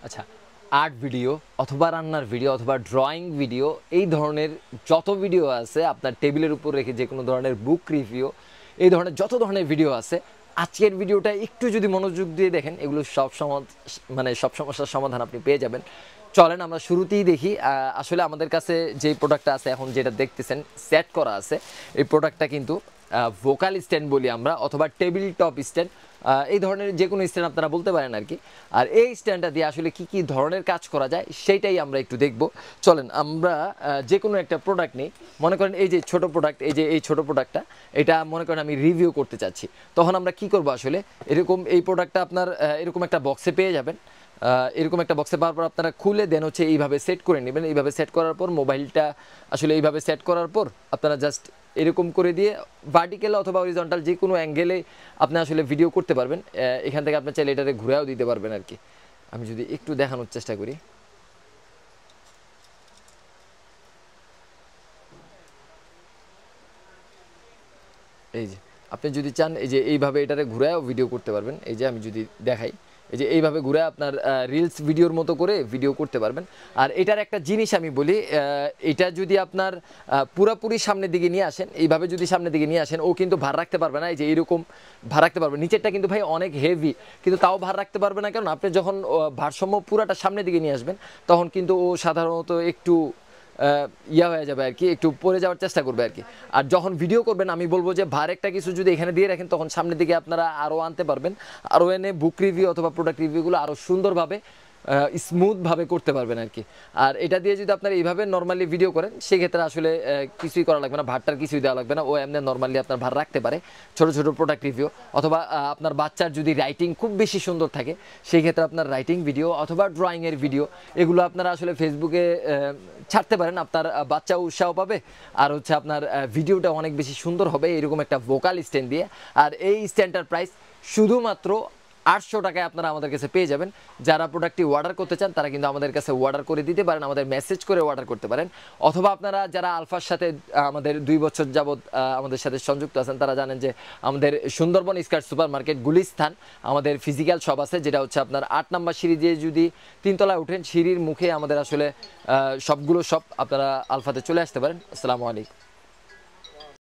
আচ্ছা, art video অথবা রান্নার ভিডিও অথবা ড্রয়িং ভিডিও, এই ধরনের যত ভিডিও আছে আপনার টেবিলের উপর রেখে, যে কোনো ধরনের বুক রিভিউ, এই ধরনের যত ধরনের ভিডিও আছে, আজকের ভিডিওটা একটু যদি মনোযোগ দিয়ে দেখেন এগুলো সব সমস্যার সমাধান আপনি পেয়ে যাবেন। চলেন আমরা শুরুতেই দেখি। আসলে আমাদের কাছে যে প্রোডাক্টটা আছে এখন, যেটা দেখতেছেন সেট করা আছে, এই প্রোডাক্টটা কিন্তু ভোকাল স্ট্যান্ড বলি আমরা, অথবা টেবিল টপ স্ট্যান্ড, এই ধরনের যে কোনো স্ট্যান্ড আপনারা বলতে পারেন আর কি। আর এই স্ট্যান্ডটা দিয়ে আসলে কি কি ধরনের কাজ করা যায় সেইটাই আমরা একটু দেখব। চলেন আমরা যে কোনো একটা প্রোডাক্ট নিই। মনে করেন এই যে ছোট প্রোডাক্ট, এই ছোট প্রোডাক্টটা, এটা মনে করেন আমি রিভিউ করতে চাচ্ছি। তখন আমরা কি করব, আসলে এরকম এই প্রোডাক্টটা আপনার এরকম একটা বক্সে পেয়ে যাবেন। এরকম একটা বক্সে পাওয়ার পর আপনারা খুলে দেন হচ্ছে এইভাবে সেট করে নেবেন। এইভাবে সেট করার পর মোবাইলটা আসলে এইভাবে সেট করার পর আপনারা জাস্ট এরকম করে দিয়ে ভার্টিক্যাল অথবা হরিজন্টাল যে কোনো অ্যাঙ্গেলে আপনি আসলে ভিডিও করতে পারবেন। এখান থেকে আপনি চাইলে এটারে ঘুরেও দিতে পারবেন আর কি। আমি যদি একটু দেখানোর চেষ্টা করি, এই যে আপনি যদি চান এই যে এইভাবে এটারে ঘুরেও ভিডিও করতে পারবেন। এই যে আমি যদি দেখাই, এই যে এইভাবে ঘুরে আপনার রিলস ভিডিওর মতো করে ভিডিও করতে পারবেন। আর এটার একটা জিনিস আমি বলি, এটা যদি আপনার পুরোপুরি সামনের দিকে নিয়ে আসেন, এইভাবে যদি সামনের দিকে নিয়ে আসেন, ও কিন্তু ভার রাখতে পারবে না। এই যে এইরকম ভার রাখতে পারবে, নিচেরটা কিন্তু ভাই অনেক হেভি, কিন্তু তাও ভার রাখতে পারবে না। কারণ আপনি যখন ভারসাম্য পুরাটা সামনের দিকে নিয়ে আসবেন, তখন কিন্তু ও সাধারণত একটু ইয়া হয়ে যাবে আর কি, একটু পড়ে যাওয়ার চেষ্টা করবে আর কি। আর যখন ভিডিও করবেন, আমি বলবো যে ভার একটা কিছু যদি এখানে দিয়ে রাখেন, তখন সামনের দিকে আপনারা আরও আনতে পারবেন, আরও এনে বুক রিভিউ অথবা প্রোডাক্ট রিভিউগুলো আরও সুন্দরভাবে স্মুথভাবে করতে পারবেন আর কি। আর এটা দিয়ে যদি আপনারা এইভাবে নর্মালি ভিডিও করেন, সেক্ষেত্রে আসলে কিছুই করা লাগবে না, ভারটার কিছুই দেওয়া লাগবে না। ও এমনি নর্মালি আপনার ভার রাখতে পারে ছোটো ছোটো প্রোডাক্ট রিভিউ। অথবা আপনার বাচ্চার যদি রাইটিং খুব বেশি সুন্দর থাকে, সেই ক্ষেত্রে আপনার রাইটিং ভিডিও অথবা ড্রয়িংয়ের ভিডিও, এগুলো আপনারা আসলে ফেসবুকে ছাড়তে পারেন। আপনার বাচ্চা উৎসাহ পাবে, আর হচ্ছে আপনার ভিডিওটা অনেক বেশি সুন্দর হবে এরকম একটা ভোকাল স্ট্যান্ড দিয়ে। আর এই স্ট্যান্ডটার প্রাইস শুধুমাত্র 800 টাকায় আপনারা আমাদের কাছে পেয়ে যাবেন। যারা প্রোডাক্টটি অর্ডার করতে চান, তারা কিন্তু আমাদের কাছে অর্ডার করে দিতে পারেন, আমাদের মেসেজ করে অর্ডার করতে পারেন। অথবা আপনারা যারা আলফার সাথে আমাদের 2 বছর যাবৎ আমাদের সাথে সংযুক্ত আছেন, তারা জানেন যে আমাদের Sundarban skirt super market Gulistan আমাদের ফিজিক্যাল শপ আছে, যেটা হচ্ছে আপনার 8 নম্বর সিঁড়ি দিয়ে যদি 3 তলায় উঠেন, সিঁড়ির মুখে আমাদের আসলে সবগুলো শপ, আপনারা আলফাতে চলে আসতে পারেন। আসসালামু আলাইকুম।